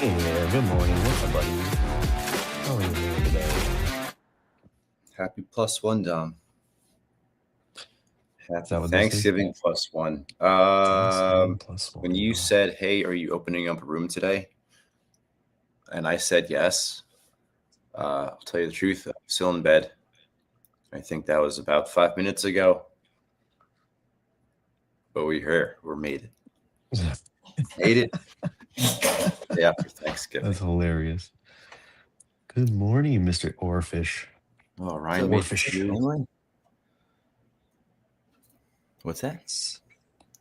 Hey there, good morning. What's up, buddy? How are you doing today? Happy +1, Dom. Is that Happy what this is? Thanksgiving +1. Thanksgiving plus When one. you said, "Hey, are you opening up a room today?" and I said yes, I'll tell you the truth. I'm still in bed. I think that was about 5 minutes ago. But we're here. We're made it. Made it. Day after Thanksgiving. That's hilarious. Good morning, Mr. Oarfish. Oh, Ryan made Oarfish. you. What's that?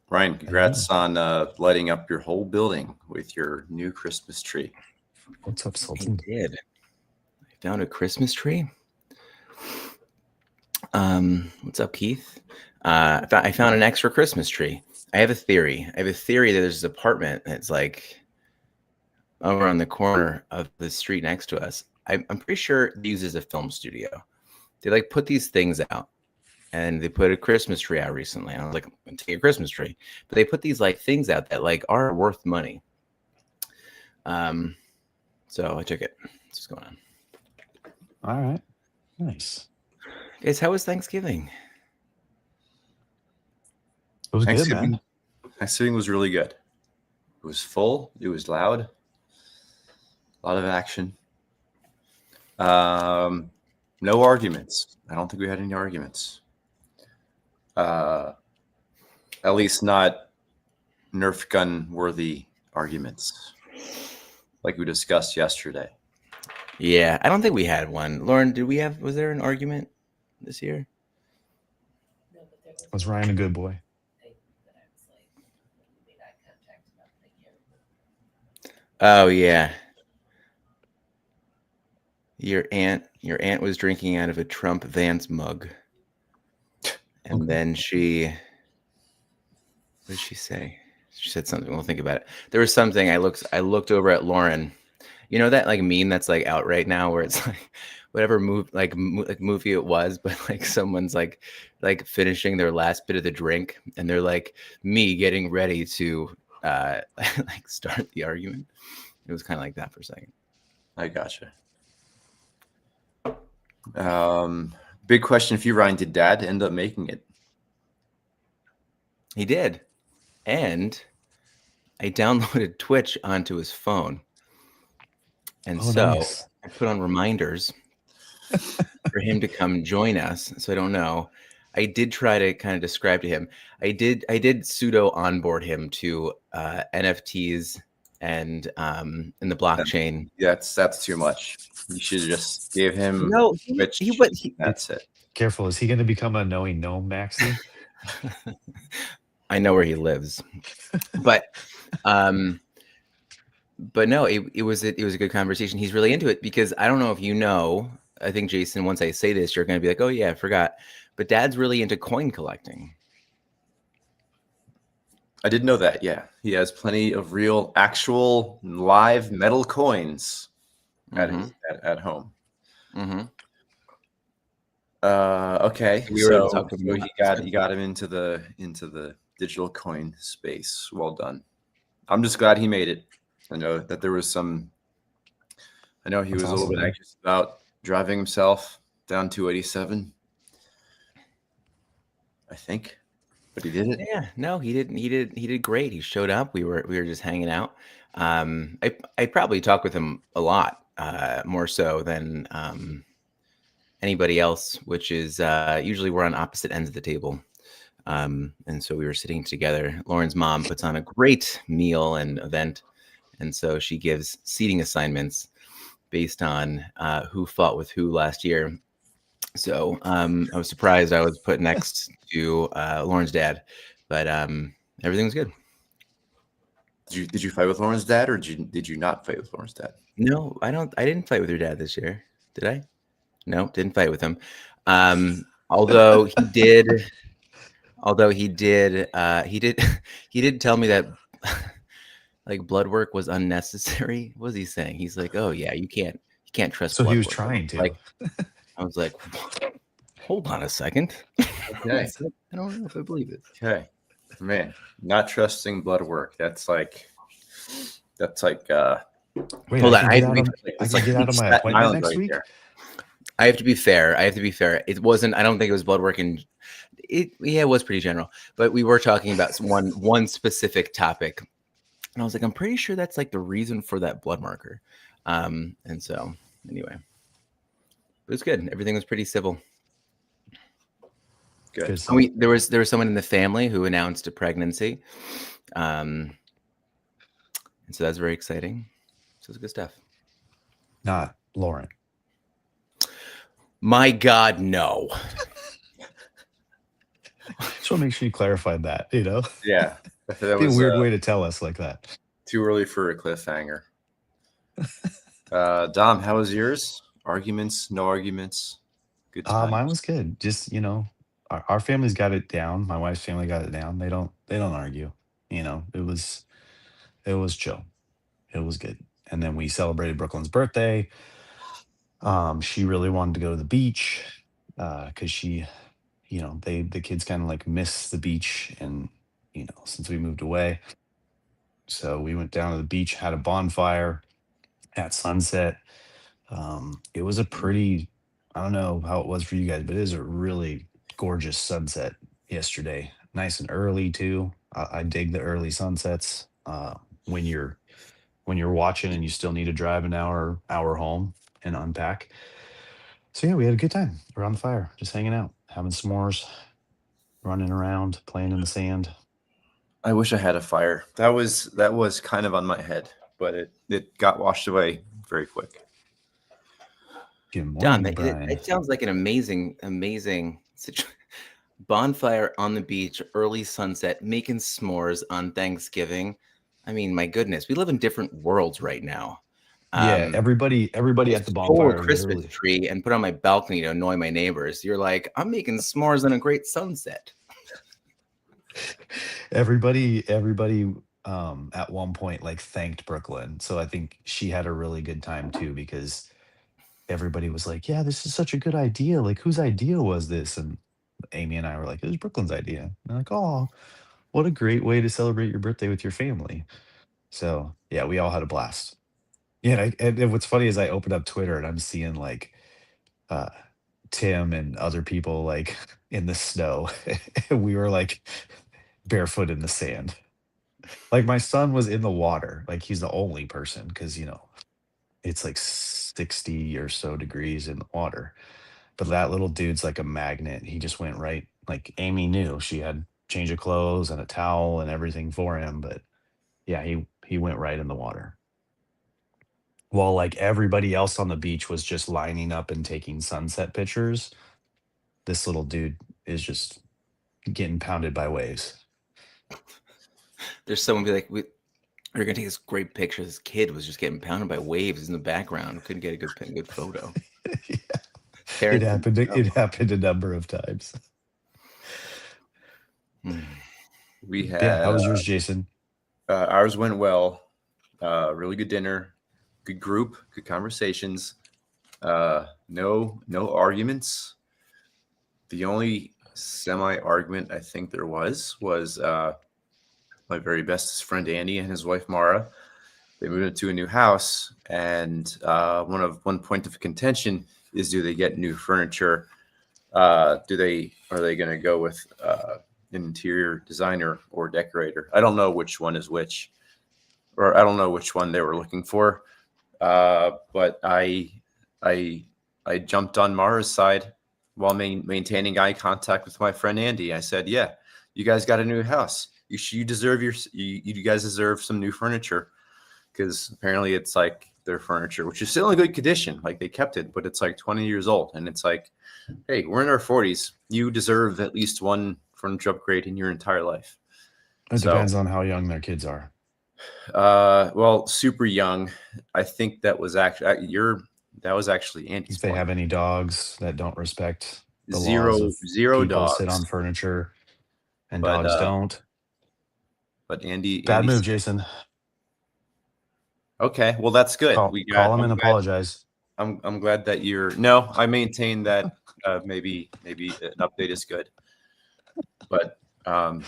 Ryan, congrats on lighting up your whole building with your new Christmas tree. What's up, I Sultan? did. I found a Christmas tree. What's up, Keith? I found an extra Christmas tree. I have a theory. that there's this apartment that's like over on the corner of the street next to us. I'm pretty sure it uses a film studio. They like put these things out, and they put a Christmas tree out recently. I was like, take a Christmas tree, but they put these like things out that like are worth money. So I took it. What's going on? All right. Nice. Guys, how was Thanksgiving? It was good, man. Thanksgiving was really good. It was full. It was loud. A lot of action. No arguments. I don't think we had any arguments. At least not Nerf gun worthy arguments like we discussed yesterday. Yeah, I don't think we had one. Lauren, was there an argument this year? No, but there Was Ryan a good boy? thing that I was like, we made eye contact about the year. Oh yeah. Your aunt was drinking out of a Trump Vance mug. And then what did she say? She said something. We'll think about it. There was something I looked over at Lauren. You know that like meme that's like out right now where it's like whatever movie it was, but like someone's like finishing their last bit of the drink and they're like me getting ready to like start the argument. It was kind of like that for a second. I gotcha. Big question for you, Ryan. Did Dad end up making it? He did. And I downloaded Twitch onto his phone. And nice. I put on reminders for him to come join us. So I don't know. I did try to kind of describe to him. I did pseudo onboard him to NFTs and in the blockchain. That's too much. You should have just gave him Twitch. That's it. Careful, is he going to become a knowing gnome, Maxie? I know where he lives, but no, it was a good conversation. He's really into it because I don't know if you know. I think Jason, once I say this, you're going to be like, "Oh yeah, I forgot." But Dad's really into coin collecting. I didn't know that. Yeah, he has plenty of real, actual, live metal coins at home. Mm-hmm. Okay, We were able to talk to so him. you got him into the digital coin space. Well done. I'm just glad he made it. I know that there was some. I know he was a little bit anxious about driving himself down 287. I think, but he did it. Yeah, no, he did great. He showed up. We were just hanging out. I probably talked with him a lot, more so than anybody else, which is usually we're on opposite ends of the table. And so we were sitting together. Lauren's mom puts on a great meal and event. And so she gives seating assignments based on who fought with who last year. So I was surprised I was put next to Lauren's dad, but everything was good. Did you fight with Lauren's dad, or did you not fight with Lauren's dad? No, I didn't fight with your dad this year. Did I? No, didn't fight with him. Although he did tell me that like blood work was unnecessary. What was he saying? He's like, "Oh yeah, you can't trust." So he was work. trying to. Like, I was like, hold on a second. Okay. I don't know if I believe it. Okay, man, not trusting blood work. That's like Wait, Hold I on, can I get have to out be of I can get out of my Staten appointment Island next right week. there. I have to be fair. It wasn't. I don't think it was blood work, and it was pretty general. But we were talking about one specific topic, and I was like, I'm pretty sure that's like the reason for that blood marker. And so anyway, it was good. Everything was pretty civil. Good. Good And stuff. there was someone in the family who announced a pregnancy, and so that's very exciting. So it's good stuff. Not Lauren. My God, no. Just want to make sure you clarified that. You know, Yeah, that be a was weird way to tell us like that. too early for a cliffhanger. Dom, how was yours? Arguments? No arguments? Good times. Mine was good. Just our family's got it down. My wife's family got it down. They don't argue. It was chill. It was good. And then we celebrated Brooklyn's birthday. She really wanted to go to the beach because she, the kids kind of like miss the beach, and since we moved away, so we went down to the beach, had a bonfire at sunset. It was a pretty, I don't know how it was for you guys, but it was a really gorgeous sunset yesterday. Nice and early too. I dig the early sunsets. When you're watching and you still need to drive an hour home and unpack. So yeah, we had a good time around the fire, just hanging out, having s'mores, running around, playing in the sand. I wish I had a fire. That was kind of on my head, but it got washed away very quick. Good Don, morning, Brian. it sounds like an amazing bonfire on the beach, early sunset, making s'mores on Thanksgiving. I mean, my goodness, we live in different worlds right now. Yeah, everybody at the Stole bonfire a Christmas literally. tree and put on my balcony to annoy my neighbors. You're like, I'm making s'mores on a great sunset. Everybody at one point like thanked Brooklyn. So I think she had a really good time too, because everybody was like, yeah, this is such a good idea. Like, whose idea was this? And Amy and I were like, it was Brooklyn's idea. And they're like, oh, what a great way to celebrate your birthday with your family. So yeah, we all had a blast. Yeah, and what's funny is I opened up Twitter and I'm seeing like uh Tim and other people like in the snow. And we were like barefoot in the sand. Like my son was in the water. Like he's the only person because it's like 60 or so degrees in the water. But that little dude's like a magnet. He just went right. Like Amy knew she had change of clothes and a towel and everything for him. But yeah, he went right in the water. While like everybody else on the beach was just lining up and taking sunset pictures, this little dude is just getting pounded by waves. There's someone be like, we're gonna take this great picture. This kid was just getting pounded by waves in the background. Couldn't get a good photo. Yeah. Parents- It happened a number of times. We had Yeah, how was yours, Jason? ours went well. Really good dinner, good group, good conversations. No arguments. The only semi argument I think there was my very bestest friend Andy and his wife Mara. They moved into a new house, and one point of contention is: do they get new furniture? Are they going to go with an interior designer or decorator? I don't know which one is which, or I don't know which one they were looking for. But I jumped on Mara's side while maintaining eye contact with my friend Andy. I said, "Yeah, you guys got a new house. You deserve you guys deserve some new furniture." Because apparently it's like their furniture, which is still in good condition. Like they kept it, but it's like 20 years old. And it's like, hey, we're in our 40s. You deserve at least one furniture upgrade in your entire life. It depends on how young their kids are. Well, super young. I think that was actually Andy's If they point. have any dogs that don't respect the Zero laws of people dogs sit on furniture and But, dogs don't. But Andy, Bad move, Jason. Okay, well that's good. Call him and apologize. I'm glad that no, I maintain that maybe an update is good. But I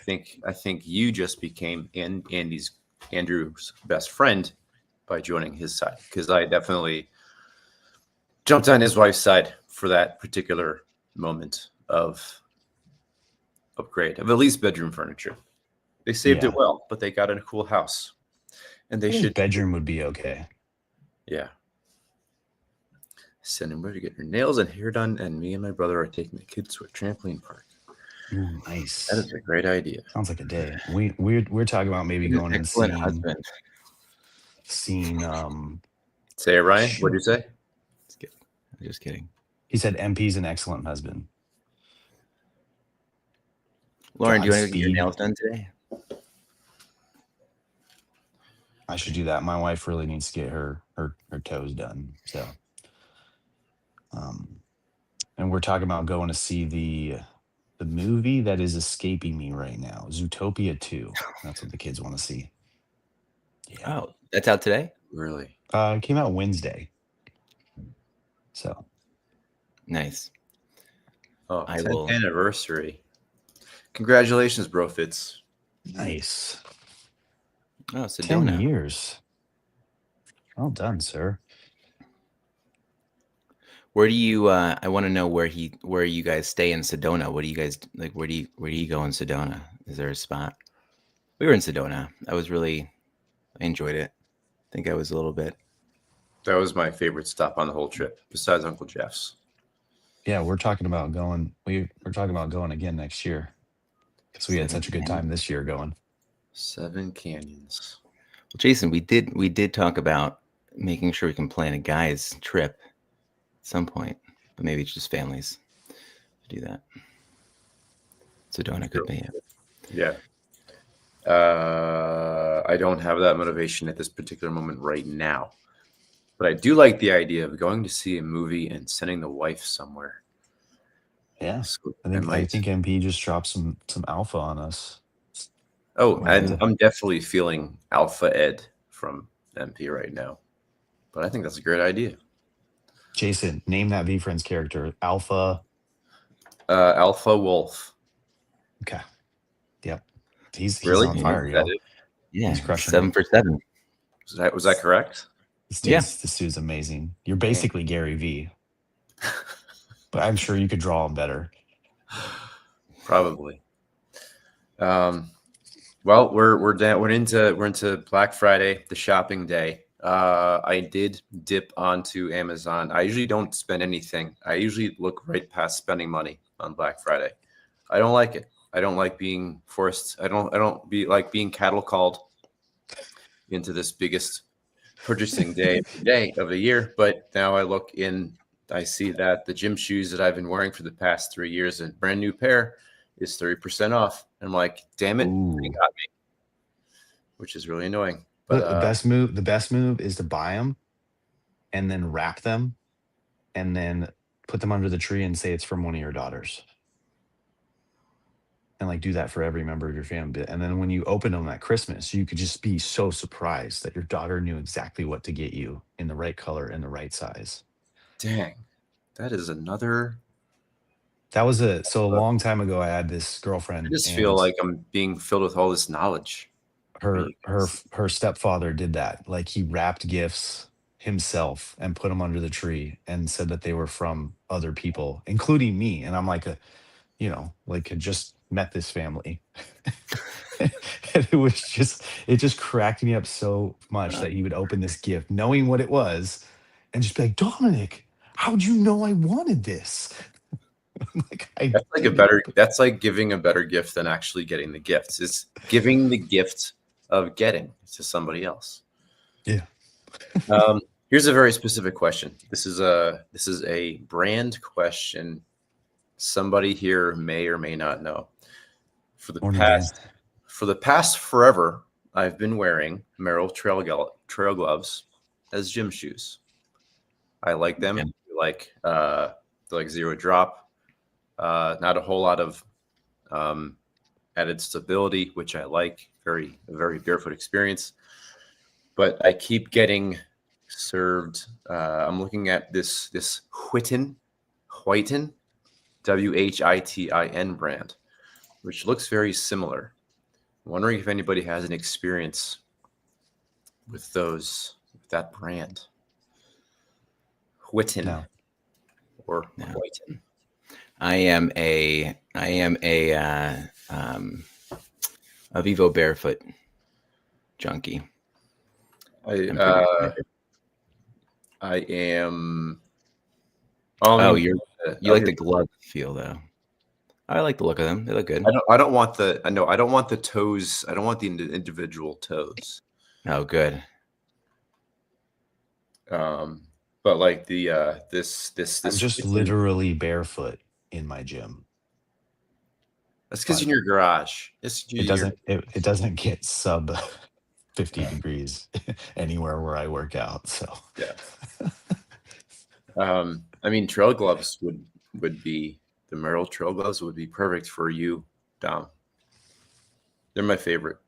think you just became Andrew's best friend by joining his side, because I definitely jumped on his wife's side for that particular moment of upgrade of at least bedroom furniture. They saved Yeah. it well, but they got in a cool house, and they I think should. bedroom would be okay. Yeah. Send him where to get her nails and hair done, and me and my brother are taking the kids to a trampoline park. Ooh, nice. That is a great idea. Sounds like a day. We're talking about maybe He's an going and excellent seeing husband. Say it, Ryan. Shoot. What'd you say? I'm just kidding. He said MP's an excellent husband. Lauren, do you want to get your Godspeed. nails done today? I should do that. My wife really needs to get her toes done. So, and we're talking about going to see the movie that is escaping me right now, Zootopia 2. That's what the kids want to see. Yeah. Oh, that's out today? Really? It came out Wednesday. So Nice. Oh, I 10th will- anniversary. Congratulations, bro Fitz. nice. Oh, 10 Sedona. years. Well done, sir. Where do you I want to know where you guys stay in Sedona. What do you guys like? Where do you go in Sedona? Is there a spot? We were in Sedona. I enjoyed it. I think I was a little bit. That was my favorite stop on the whole trip, besides Uncle Jeff's. Yeah, we're talking about going. We're talking about going again next year because we had such a good time this year going. 7 Canyons. Well, Jason, we did talk about making sure we can plan a guys trip at some point, but maybe it's just families to do that. Sedona could be it. Yeah. I don't have that motivation at this particular moment right now. But I do like the idea of going to see a movie and sending the wife somewhere. Yeah, So I think MP just dropped some alpha on us. Oh, Might have and to- I'm definitely feeling Alpha Ed from MP right now. But I think that's a great idea. Jason, name that V Friends character. Alpha. Alpha Wolf. Okay. Yep. He's Really? on fire, Is yo. that it? Yeah, He's crushing 7 for 7. Was that correct? This dude's amazing. You're basically Gary V. But I'm sure you could draw him better. Probably. Well, we're into Black Friday, the shopping day. I did dip onto Amazon. I usually don't spend anything. I usually look right past spending money on Black Friday. I don't like it. I don't like being forced. I don't like being cattle called into this biggest purchasing day of the year. But now I see that the gym shoes that I've been wearing for the past 3 years, a brand new pair, is 30% off. I'm like, damn it, Ooh. they got me, which is really annoying. But But the best move is to buy them and then wrap them and then put them under the tree and say it's from one of your daughters. And like do that for every member of your family. And then when you open them at Christmas, you could just be so surprised that your daughter knew exactly what to get you in the right color and the right size. dang, that is another. That was a long time ago. I had this girlfriend. I just and feel like I'm being filled with all this knowledge. her stepfather did that. Like he wrapped gifts himself and put them under the tree and said that they were from other people, including me. And I'm like had just met this family. And it just cracked me up so much that he would open this gift knowing what it was and just be like, Dominic, how'd you know I wanted this? That's like giving a better gift than actually getting the gifts. It's giving the gift of getting to somebody else. Yeah. Here's a very specific question. This is a brand question. Somebody here may or may not know. For the past forever, I've been wearing Merrell trail gloves as gym shoes. I like them. Yeah. They're like zero drop. Not a whole lot of added stability, which I like. A very barefoot experience. But I keep getting served. I'm looking at this Whitin, WHITIN brand, which looks very similar. I'm wondering if anybody has an experience with those that brand. Witten No. or No. Whiten. I am a Vivo Barefoot junkie. I'm pretty excited. I am. Oh, you like the glove feel though. I like the look of them. They look good. I don't want the. I know. I don't want the toes. I don't want the individual toes. Oh, good. But like the this I'm just literally barefoot in my gym. That's because in your garage. It doesn't get sub 50 degrees anywhere where I work out. So yeah. I mean, trail gloves would be the Merrell trail gloves would be perfect for you, Dom. They're my favorite.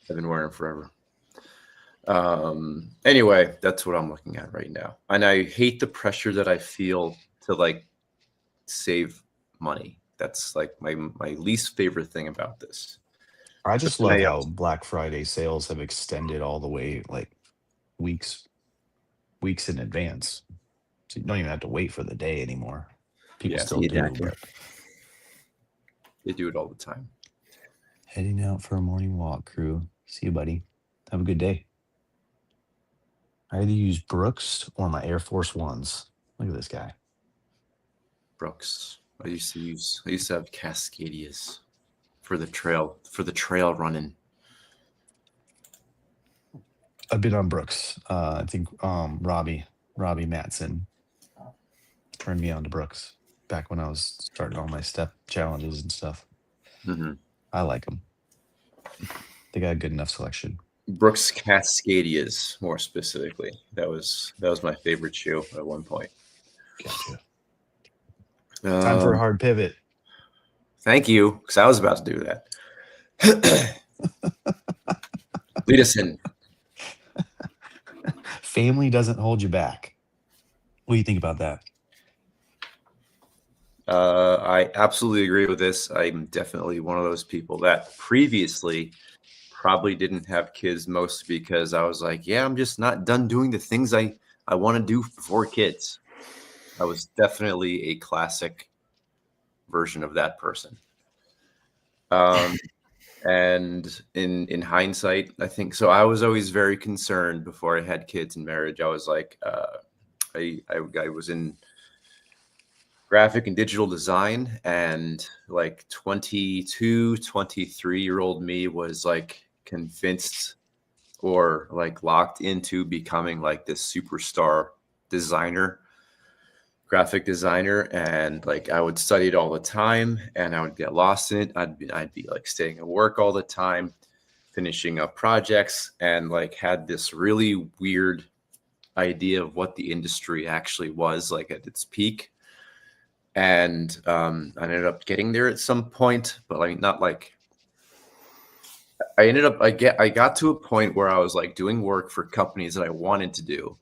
I've been wearing them forever. Anyway, that's what I'm looking at right now. And I hate the pressure that I feel to like save money. That's like my least favorite thing about this. I just love how Black Friday sales have extended all the way like weeks in advance. So you don't even have to wait for the day anymore. People still do. But they do it all the time. Heading out for a morning walk, crew. See you, buddy. Have a good day. I either use Brooks or my Air Force Ones. Look at this guy. Brooks. I used to have Cascadias for the trail running. I've been on Brooks. I think Robbie Matson turned me on to Brooks back when I was starting all my step challenges and stuff. Mm-hmm. I like them. They got a good enough selection. Brooks Cascadias, more specifically. That was my favorite shoe at one point. Gotcha. Time for a hard pivot. Thank you, because I was about to do that. Lead us in. Family doesn't hold you back. What do you think about that? I absolutely agree with this. I'm definitely one of those people that previously probably didn't have kids, mostly because I was like, yeah, I'm just not done doing the things I want to do before kids. I was definitely a classic version of that person. And in hindsight, I think so. I was always very concerned before I had kids and marriage. I was like, I was in graphic and digital design, and like 22, 23-year-old me was like convinced or like locked into becoming like this superstar designer, graphic designer, and like I would study it all the time and I would get lost in it. I'd be like staying at work all the time, finishing up projects, and like had this really weird idea of what the industry actually was like at its peak. And I ended up getting there at some point, but like not like I got to a point where I was like doing work for companies that I wanted to do.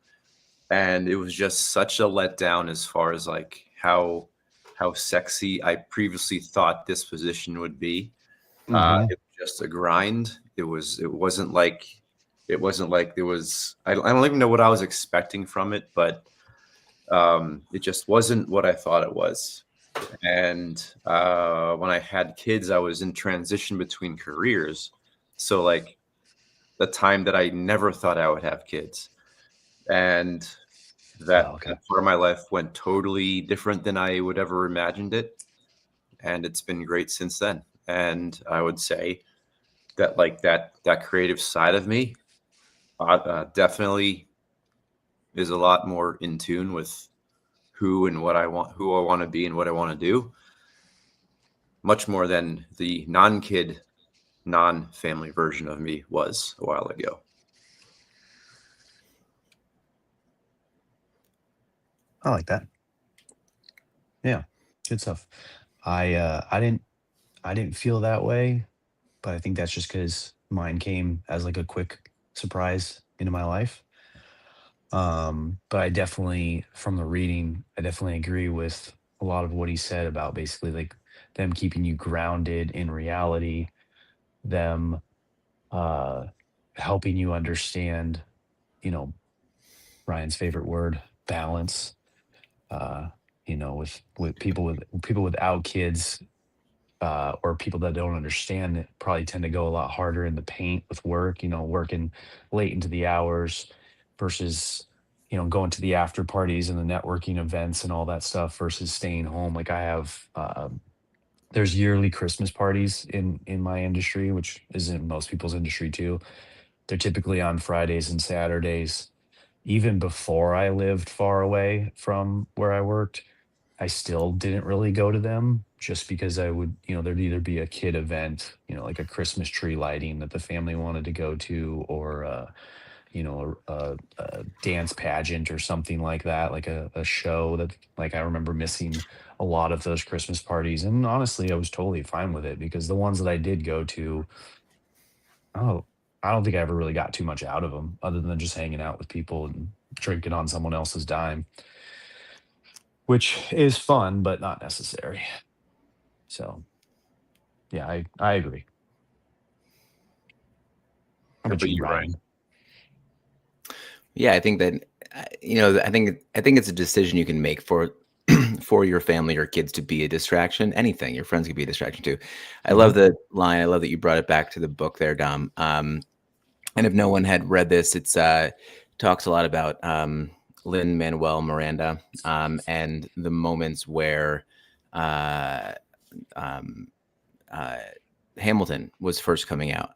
And it was just such a letdown as far as like how sexy I previously thought this position would be. Mm-hmm. It was just a grind. It wasn't like there was, I don't even know what I was expecting from it, but it just wasn't what I thought it was. And when I had kids, I was in transition between careers. So like the time that I never thought I would have kids. And that part of my life went totally different than I would ever imagined it. And it's been great since then. And I would say that like that creative side of me definitely is a lot more in tune with who I want to be and what I want to do, much more than the non-kid, non-family version of me was a while ago. I like that. Yeah, good stuff. I didn't feel that way, but I think that's just because mine came as like a quick surprise into my life. But I definitely, from the reading, I definitely agree with a lot of what he said about basically like them keeping you grounded in reality, them helping you understand, you know, Ryan's favorite word, balance. Uh, with people without kids, or people that don't understand it probably tend to go a lot harder in the paint with work, working late into the hours versus, going to the after parties and the networking events and all that stuff versus staying home. Like I have, there's yearly Christmas parties in my industry, which is in most people's industry too. They're typically on Fridays and Saturdays. Even before I lived far away from where I worked, I still didn't really go to them just because I would, there'd either be a kid event, like a Christmas tree lighting that the family wanted to go to, or a dance pageant or something like that, like a show that, like, I remember missing a lot of those Christmas parties. And honestly, I was totally fine with it because the ones that I did go to, oh, I don't think I ever really got too much out of them other than just hanging out with people and drinking on someone else's dime, which is fun, but not necessary. So, yeah, I agree. How How about about you, you, Ryan? Ryan? Yeah, I think that I think it's a decision you can make for for your family or kids to be a distraction. Anything, your friends could be a distraction too. I love the line. I love that you brought it back to the book there, Dom. And if no one had read this, it's talks a lot about Lin-Manuel Miranda, and the moments where Hamilton was first coming out.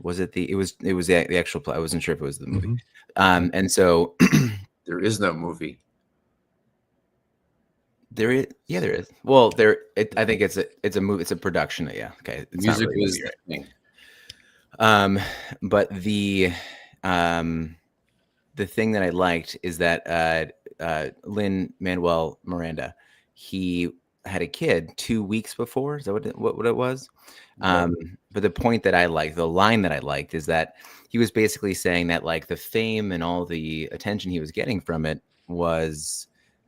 Was it it was the actual play? I wasn't sure if it was the movie. And so There is no movie. there is. Well, I think it's a movie. It's a production. Yeah. Okay. It's not Music really a was movie, right? the thing. But the thing that I liked is that Lin-Manuel Miranda, he had a kid 2 weeks before. Is that what it was? But the point that I liked, the line that I liked, is that he was basically saying that, like, the fame and all the attention he was getting from it was,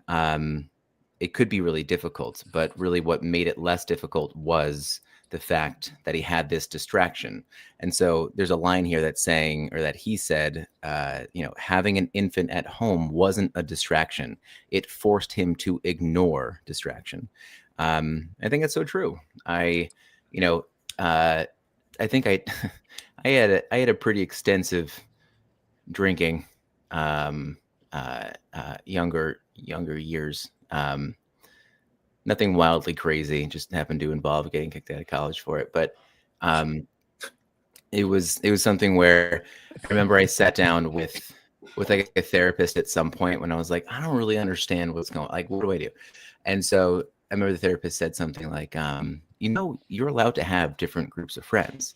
it could be really difficult, but really what made it less difficult was the fact that he had this distraction. And so there's a line here that's saying, or that he said, having an infant at home wasn't a distraction. It forced him to ignore distraction. I think that's so true. I think I had a pretty extensive drinking, younger years. Nothing wildly crazy, just happened to involve getting kicked out of college for it. But it was something where I remember I sat down with like a therapist at some point when I was like, I don't really understand what's going on. Like, what do I do? And so I remember the therapist said something like, you're allowed to have different groups of friends.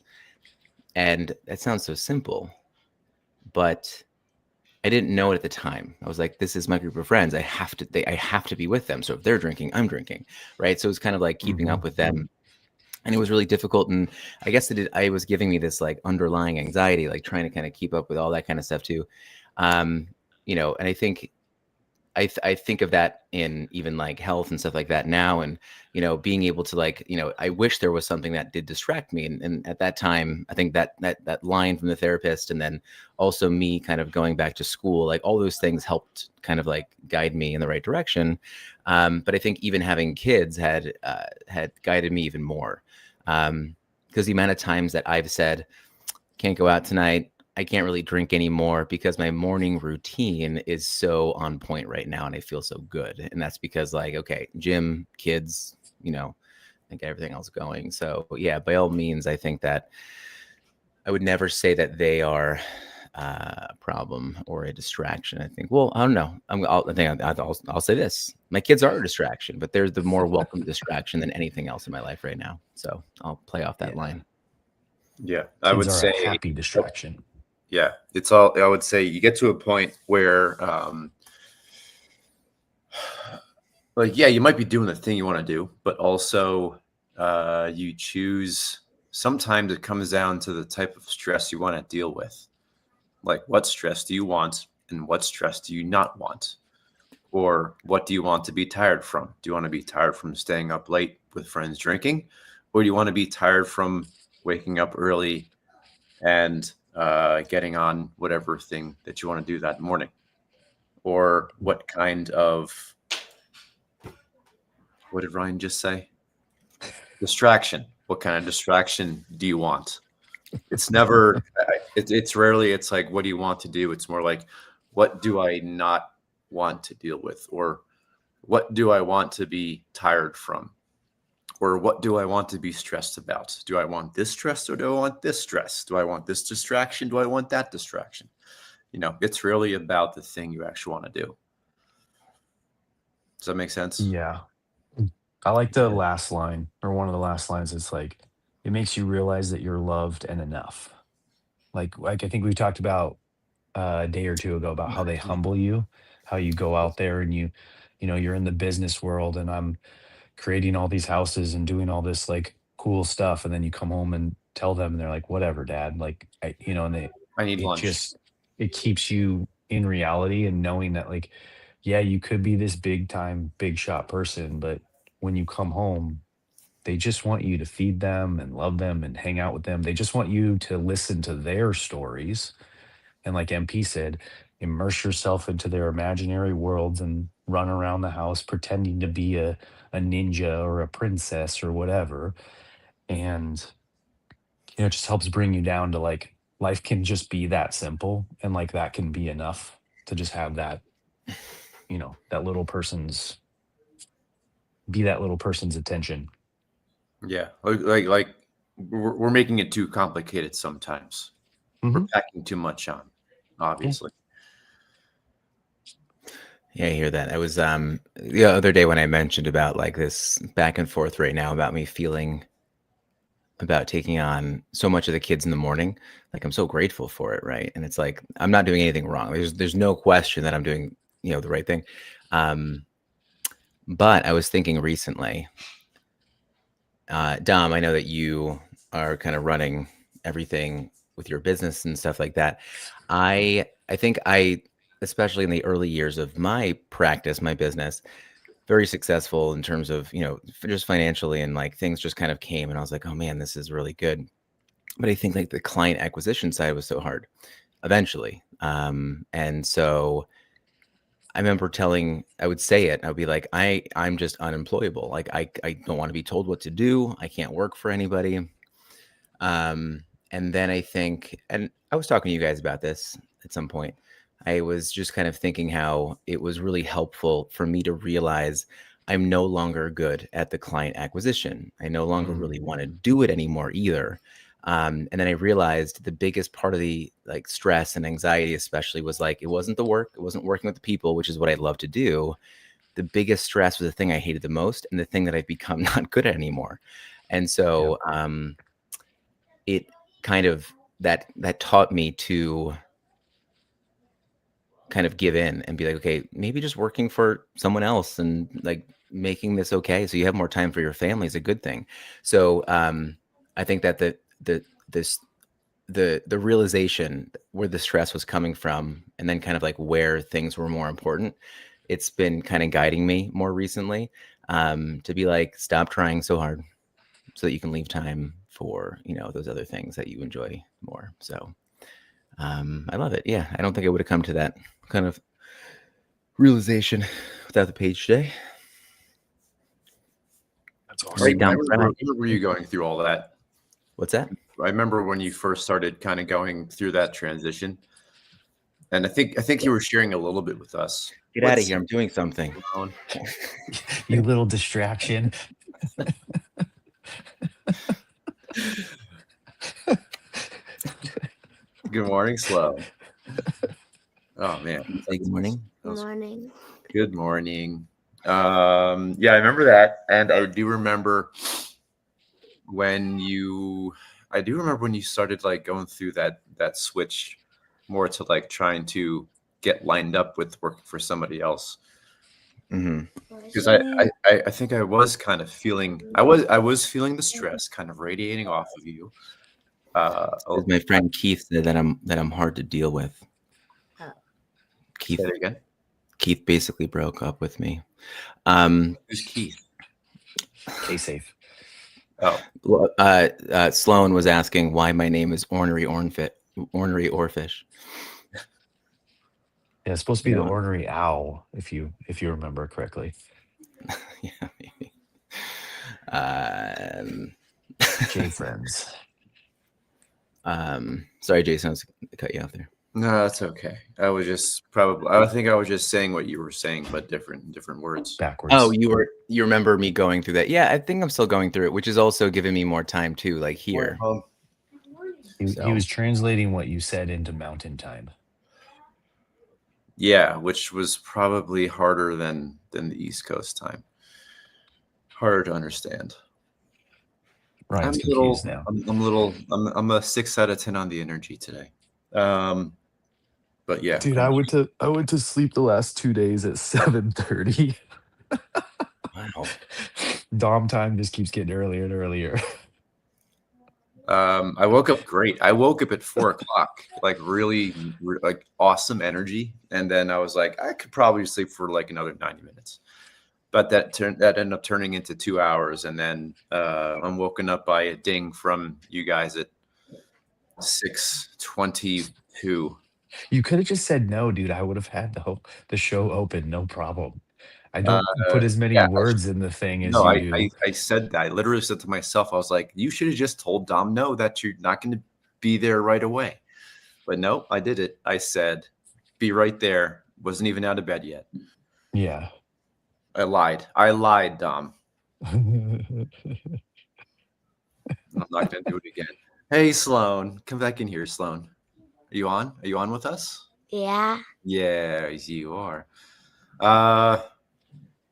And that sounds so simple, but I didn't know it at the time. I was like, this is my group of friends. I have to be with them. So if they're drinking, I'm drinking. Right. So it was kind of like keeping up with them. And it was really difficult. And I guess I was giving me this like underlying anxiety, like trying to kind of keep up with all that kind of stuff too. And I think I think of that in even like health and stuff like that now. And, being able to like, I wish there was something that did distract me. And at that time, I think that line from the therapist, and then also me kind of going back to school, like all those things helped kind of like guide me in the right direction. But I think even having kids had guided me even more. Because the amount of times that I've said, can't go out tonight, I can't really drink anymore because my morning routine is so on point right now and I feel so good. And that's because, like, okay, gym, kids, I think everything else going. So yeah, by all means, I think that I would never say that they are a problem or a distraction. I think, well, I don't know. I'll say this. My kids are a distraction, but they're the more welcome distraction than anything else in my life right now. So I'll play off that line. Yeah, I would Kids are say a happy distraction. Yeah, it's all. I would say you get to a point where, like, yeah, you might be doing the thing you want to do, but also you choose. Sometimes it comes down to the type of stress you want to deal with. Like, what stress do you want, and what stress do you not want, or what do you want to be tired from? Do you want to be tired from staying up late with friends drinking, or do you want to be tired from waking up early and getting on whatever thing that you want to do that morning, or what kind of, what did Ryan just say? Distraction. What kind of distraction do you want? It's never, it's rarely, it's like, what do you want to do? It's more like, what do I not want to deal with? Or what do I want to be tired from? Or what do I want to be stressed about? Do I want this stress or do I want this stress? Do I want this distraction? Do I want that distraction? You know, it's really about the thing you actually want to do. Does that make sense? Yeah. I like the last line, or one of the last lines. It's like, it makes you realize that you're loved and enough. Like I think we talked about a day or two ago about how they humble you, how you go out there and you know, you're in the business world and I'm creating all these houses and doing all this like cool stuff. And then you come home and tell them and they're like, whatever, dad. Like, you know, and I need it lunch. just, it keeps you in reality and knowing that like, yeah, you could be this big time, big shot person, but when you come home, they just want you to feed them and love them and hang out with them. They just want you to listen to their stories. And like MP said, immerse yourself into their imaginary worlds and run around the house pretending to be a ninja or a princess or whatever. And, you know, it just helps bring you down to like, life can just be that simple. And like, that can be enough to just have that, you know, that little person's, be that little person's attention. Yeah, like we're making it too complicated sometimes. We're Mhm. packing too much on, obviously. Yeah, I hear that. I was the other day when I mentioned about like this back and forth right now about me feeling about taking on so much of the kids in the morning. Like I'm so grateful for it, right? And it's like I'm not doing anything wrong. There's no question that I'm doing, you know, the right thing. But I was thinking recently, Dom, I know that you are kind of running everything with your business and stuff like that. I think I, especially in the early years of my practice, my business, very successful in terms of, you know, just financially, and like things just kind of came and I was like, oh man, this is really good. But I think like the client acquisition side was so hard eventually. And so I remember I would say it, I would be like, I'm just unemployable. Like I don't want to be told what to do. I can't work for anybody. And then I think, and I was talking to you guys about this at some point. I was just kind of thinking how it was really helpful for me to realize I'm no longer good at the client acquisition. I no longer really want to do it anymore either. And then I realized the biggest part of the like stress and anxiety, especially, was like, it wasn't the work, it wasn't working with the people, which is what I love to do. The biggest stress was the thing I hated the most and the thing that I've become not good at anymore. And so it kind of that taught me to kind of give in and be like, okay, maybe just working for someone else and like making this okay, so you have more time for your family, is a good thing. So I think that the realization where the stress was coming from, and then kind of like where things were more important, it's been kind of guiding me more recently, to be like, stop trying so hard so that you can leave time for, you know, those other things that you enjoy more. So I love it. Yeah, I don't think I would have come to that kind of realization without the page today. That's Right, awesome. I remember you going through all that. What's that? I remember when you first started kind of going through that transition, and I think you were sharing a little bit with us. Get out of here! I'm doing something. You little distraction. Good morning, Slow. Oh man. Good morning. Good morning. Good morning. Yeah, I remember that, and I do remember when you started like going through that switch more to like trying to get lined up with working for somebody else. Because I think I was kind of feeling I was feeling the stress kind of radiating off of you. My friend Keith said that I'm hard to deal with. Keith, say it again. Keith basically broke up with me. Who's Keith? Stay safe. Oh, Sloan was asking why my name is Ornery Ornfit. ornery oarfish. Yeah, it's supposed to be You the know? ornery owl, if you remember correctly. Yeah, maybe. Um, J friends. sorry, Jason, I was to cut you off there. No, that's okay. I was just probably. I think I was just saying what you were saying, but different words. Backwards. Oh, you remember me going through that? Yeah, I think I'm still going through it, which is also giving me more time too, like here. He So- was translating what you said into mountain time. Yeah, which was probably harder than the East Coast time. Harder to understand. Ryan's I'm a little. confused now. I'm a little. I'm a 6 out of 10 on the energy today. But yeah, Dude, I went to sleep the last 2 days at 7:30. Wow. Dom time just keeps getting earlier and earlier. I woke up great. I woke up at 4 o'clock, like really like awesome energy, and then I was like, I could probably sleep for like another 90 minutes, but that ended up turning into 2 hours, and then I'm woken up by a ding from you guys at 6:22. You could have just said no, dude. I would have had the show open, no problem. I don't put as many yeah, words in the thing as No, you do. I said that. I literally said to myself, I was like, you should have just told Dom no that you're not going to be there right away. But no, I did it. I said, be right there. Wasn't even out of bed yet. Yeah. I lied, Dom. I'm not going to do it again. Hey, Sloan. Come back in here, Sloan. Are you on? Are you on with us? Yeah. Yes, you are.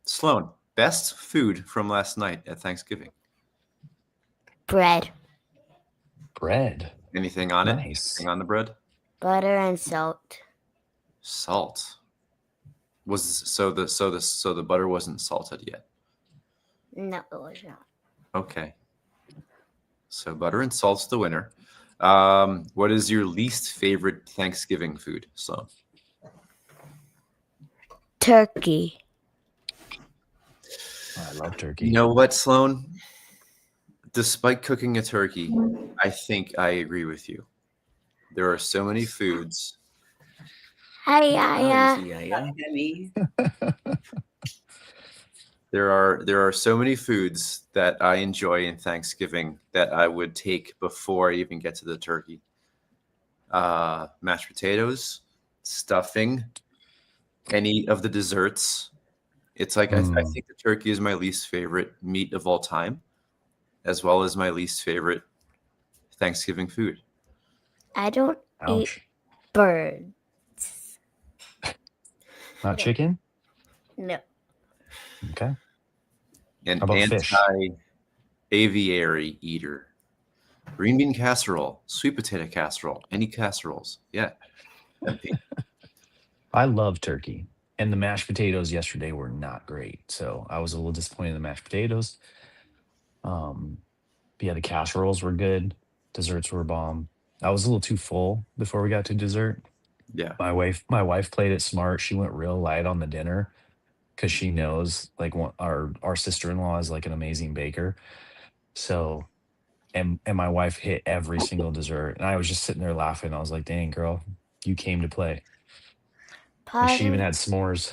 Sloan, best food from last night at Thanksgiving. Bread, Bread. Anything on it? Nice. Anything on the bread? butter, and salt. Salt. The butter wasn't salted yet. No, it was not. Okay. So butter and salt's the winner. What is your least favorite Thanksgiving food, Sloan? Turkey. I love turkey. You know what, Sloan? Despite cooking a turkey, I think I agree with you. There are so many foods. Hi, Yeah. There are so many foods that I enjoy in Thanksgiving that I would take before I even get to the turkey. Mashed potatoes, stuffing, any of the desserts. It's like I think the turkey is my least favorite meat of all time, as well as my least favorite Thanksgiving food. I don't eat Ouch. birds. Not chicken? No. Okay. An How about fish? anti-aviary eater. Green bean casserole, sweet potato casserole, any casseroles. Yeah. MP. I love turkey. And the mashed potatoes yesterday were not great. So I was a little disappointed in the mashed potatoes. But yeah, the casseroles were good. Desserts were bomb. I was a little too full before we got to dessert. Yeah. My wife played it smart. She went real light on the dinner because she knows like our sister-in-law is like an amazing baker. So and my wife hit every single dessert. And I was just sitting there laughing. I was like, dang girl, you came to play. And she even had s'mores.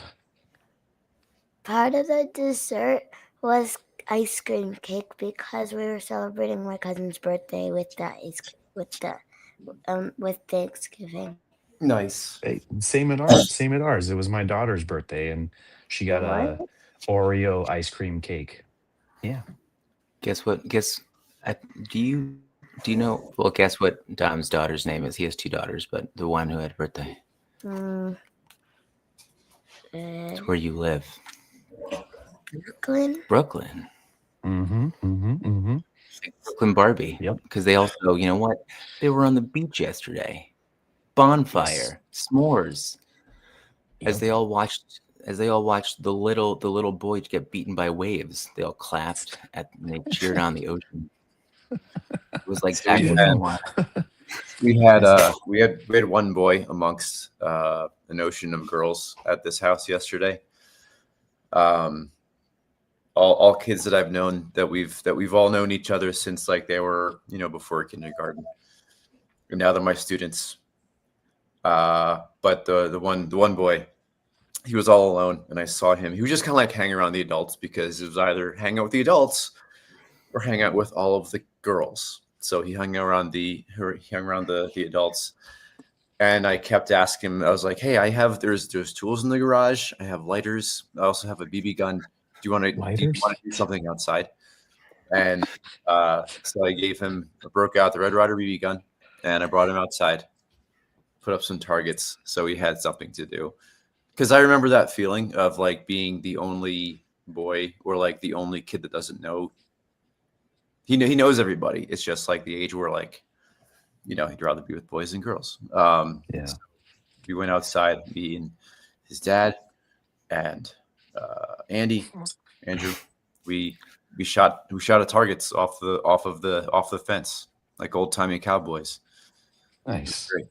Part of the dessert was ice cream cake because we were celebrating my cousin's birthday with with Thanksgiving. Nice. Hey, same at ours. It was my daughter's birthday and she got a Oreo ice cream cake. Yeah. Guess what? Do you know? Well, guess what Dom's daughter's name is. He has 2 daughters, but the one who had a birthday. It's where you live. Brooklyn. Brooklyn Barbie. Yep. Because they also, you know what? They were on the beach yesterday. Bonfire, s'mores. As they all watched the little boy get beaten by waves, they all clapped and they cheered on the ocean. It was like So we had one boy amongst an ocean of girls at this house yesterday. All kids that I've known that we've all known each other since like they were, before kindergarten. and now they're my students. But the one boy, he was all alone, and I saw him. He was just kind of like hanging around the adults because it was either hang out with the adults or hang out with all of the girls. So he hung around the adults, and I kept asking him. I was like, "Hey, there's tools in the garage. I have lighters. I also have a BB gun. Do you want to do something outside?" And so I broke out the Red Ryder BB gun, and I brought him outside, put up some targets so he had something to do. Because I remember that feeling of like being the only boy or like the only kid that doesn't know. He knows everybody. It's just like the age where like, he'd rather be with boys than girls. Yeah. So we went outside, me and his dad and Andrew. We shot at targets off the fence like old timey cowboys. Nice. Great.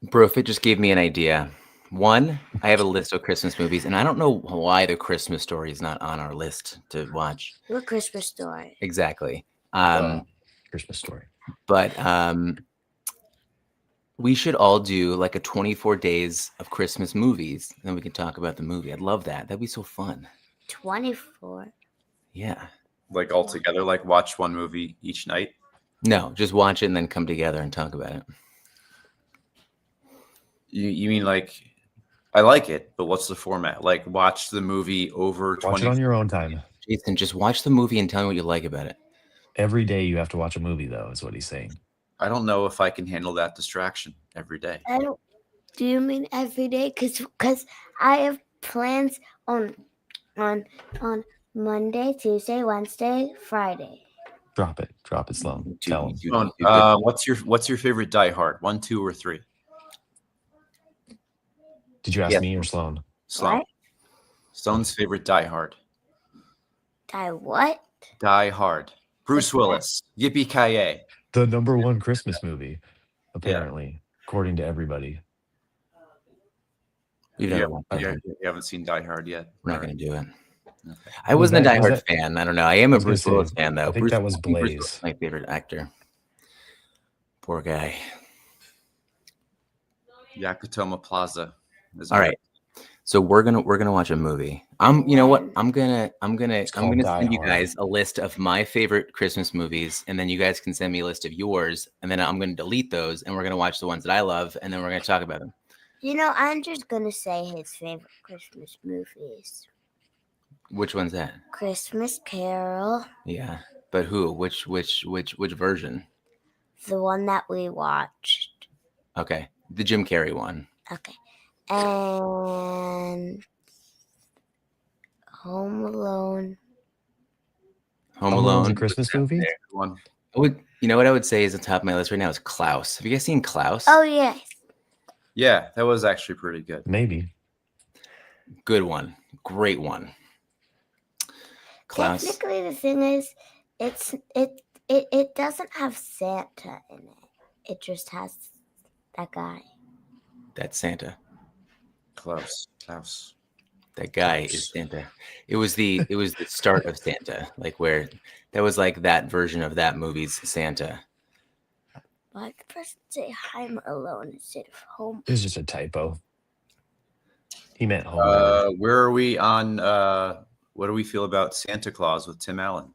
Brofit just gave me an idea. One, I have a list of Christmas movies, and I don't know why The Christmas Story is not on our list to watch. What Christmas Story? Exactly. Christmas Story. But we should all do like a 24 days of Christmas movies. Then we can talk about the movie. I'd love that. That'd be so fun. 24. Yeah. Like all together, like watch one movie each night. No, just watch it and then come together and talk about it. You mean like, I like it, but what's the format? Like watch the movie over 20. Watch it on your own time. Jason, just watch the movie and tell me what you like about it. Every day you have to watch a movie, though, is what he's saying. I don't know if I can handle that distraction every day. Do you mean every day? Because I have plans on Monday, Tuesday, Wednesday, Friday. Drop it, Sloan. Tell him. What's your favorite Die Hard? 1, 2, or 3? Did you ask me or Sloan? Sloan. What? Sloan's favorite Die Hard. Die what? Die Hard. Bruce Willis. Yippee-ki-yay. The #1 Christmas movie, apparently, according to everybody. You haven't seen Die Hard yet. We're not going to do it. Okay. I wasn't a Die Hard fan. I don't know. I am a Bruce Willis fan, though. I think that was Blaze. Was my favorite actor. Poor guy. Yakutoma Plaza. All right. So we're gonna watch a movie. You know what? I'm gonna send you guys a list of my favorite Christmas movies, and then you guys can send me a list of yours, and then I'm gonna delete those, and we're gonna watch the ones that I love, and then we're gonna talk about them. I'm just gonna say his favorite Christmas movies. Which one's that? Christmas Carol. Yeah, but who? Which version? The one that we watched. Okay, the Jim Carrey one. Okay. And Home Alone. Home Alone. A Christmas movie? One. You know what I would say is on top of my list right now is Klaus. Have you guys seen Klaus? Oh, yes. Yeah, that was actually pretty good. Maybe. Good one. Great one. Klaus. Technically, the thing is, it doesn't have Santa in it. It just has that guy. That's Santa. Klaus. That guy is Santa. It was the start of Santa, like where that was like that version of that movie's Santa. Why the person say I'm alone instead of home? It was just a typo. He meant home. Where are we on? What do we feel about Santa Claus with Tim Allen?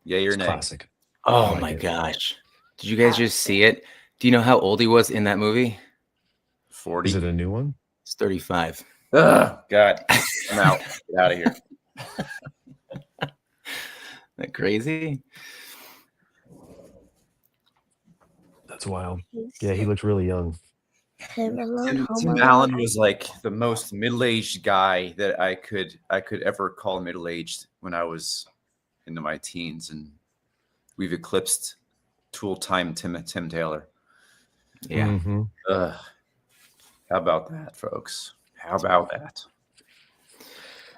Yay or nay? Classic. Oh my gosh! Did you guys just see it? Do you know how old he was in that movie? 40. Is it a new one? It's 35. Ugh, God, I'm out. Get out of here. Isn't that crazy? That's wild. Yeah, he looked really young. Home Alone. Tim Allen was like the most middle-aged guy that I could ever call middle-aged when I was into my teens, and we've eclipsed Tool Time Tim Taylor. Yeah. Mm-hmm. How about that, folks? How about that?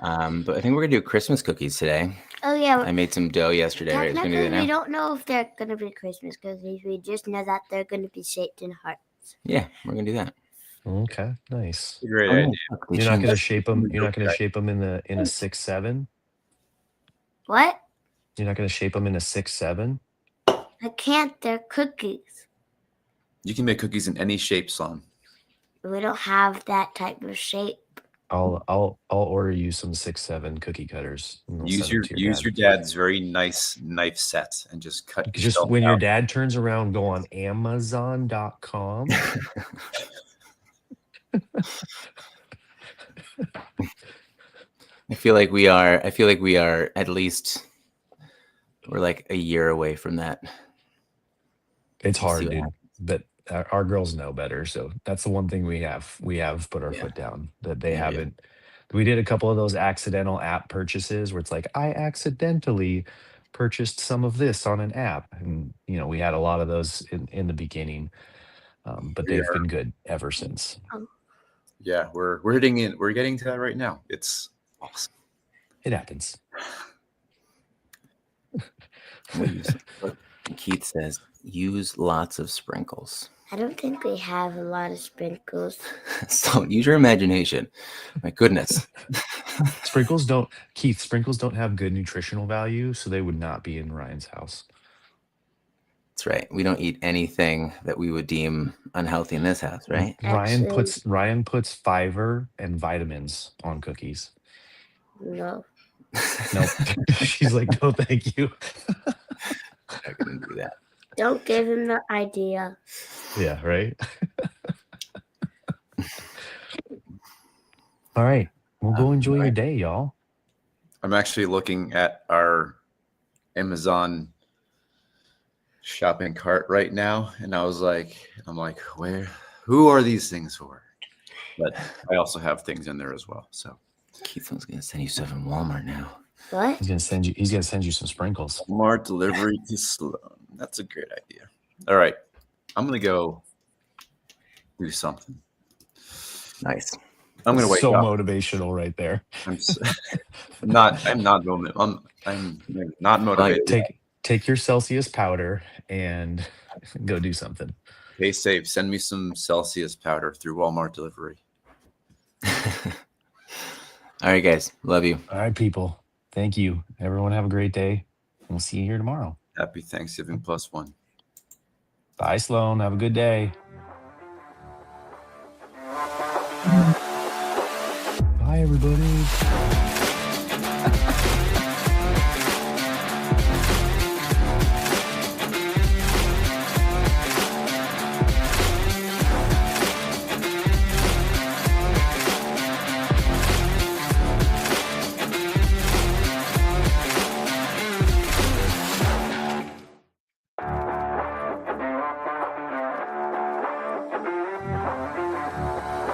But I think we're gonna do Christmas cookies today. Oh yeah. I made some dough yesterday. Right? Gonna do that Technically, now. we don't know if they're gonna be Christmas cookies. We just know that they're gonna be shaped in hearts. Yeah, we're gonna do that. Okay, nice. Great idea. You're not gonna shape them. You're not gonna shape them in a 6-7. What? You're not going to shape them into 6, 7? I can't. They're cookies. You can make cookies in any shape, Sloan. We don't have that type of shape. I'll order you some 6, 7 cookie cutters. And we'll Use send them to your dad. your dad's very nice knife set and just cut. Just yourself when your out. dad turns around, go on Amazon.com. I feel like we are at least we're like a year away from that. It's We'll see hard, what dude. But our girls know better. So that's the one thing we have. We have put our Yeah. foot down that they Yeah, yeah. haven't. We did a couple of those accidental app purchases where it's like, I accidentally purchased some of this on an app. And, we had a lot of those in the beginning. But We they've are- been good ever since. Yeah, we're getting to that right now. It's awesome. It happens. Keith says, use lots of sprinkles. I don't think we have a lot of sprinkles. So use your imagination. My goodness. Sprinkles don't have good nutritional value, so they would not be in Ryan's house. That's right. We don't eat anything that we would deem unhealthy in this house, right? Ryan Actually- puts fiber and vitamins on cookies. No. Nope. She's like, no, thank you. I couldn't do that. Don't give him the idea. Yeah, right. All right. Well, go enjoy your day, y'all. I'm actually looking at our Amazon shopping cart right now, and I'm like, who are these things for? But I also have things in there as well. So Keith was going to send you stuff from Walmart now. What? He's gonna send you some sprinkles. Walmart delivery to Sloan. That's a great idea. All right, I'm gonna go do something. Nice. I'm gonna wake so up. motivational right there. I'm not motivated. Take your Celsius powder and go do something. Stay safe. Send me some Celsius powder through Walmart delivery. All right, guys. Love you. All right, people. Thank you. Everyone have a great day. We'll see you here tomorrow. Happy Thanksgiving +1. Bye, Sloan. Have a good day.